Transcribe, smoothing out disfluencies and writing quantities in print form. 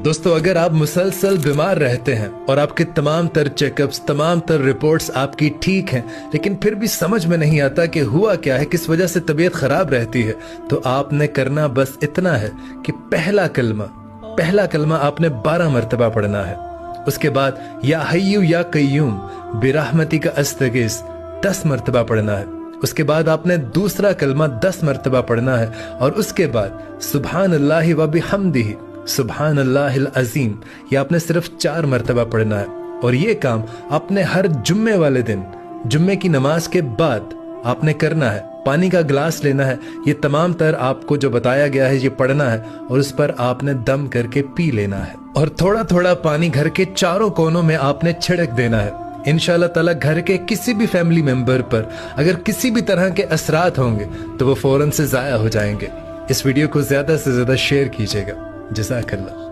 दोस्तों, अगर आप मुसलसल बीमार रहते हैं और आपके तमाम तर चेकअप्स, तमाम तर रिपोर्ट्स आपकी ठीक हैं, लेकिन फिर भी समझ में नहीं आता कि हुआ क्या है, किस वजह से तबीयत खराब रहती है, तो आपने करना बस इतना है कि पहला कलमा आपने 12 मरतबा पढ़ना है। उसके बाद या हय्यू या कय्यूम बिरहमती का अस्तगीस 10 मरतबा पढ़ना है। उसके बाद आपने दूसरा कलमा 10 मरतबा पढ़ना है और उसके बाद सुब्हानल्लाहि व बिहम्दिही सुब्हानल्लाहिल अज़ीम ये आपने सिर्फ 4 मरतबा पढ़ना है। और ये काम आपने हर जुम्मे वाले दिन, जुम्मे की नमाज के बाद आपने करना है। पानी का गिलास लेना है, ये तमाम तर आपको जो बताया गया है ये पढ़ना है और उस पर आपने दम करके पी लेना है और थोड़ा थोड़ा पानी घर के चारों कोनों में आपने छिड़क देना है। इंशाअल्लाह ताला घर के किसी भी फैमिली मेंबर पर अगर किसी भी तरह के असरात होंगे तो वो फौरन से ज़ाया हो जाएंगे। इस वीडियो को ज़्यादा से ज़्यादा शेयर कीजिएगा। जज़ाकल्लाह।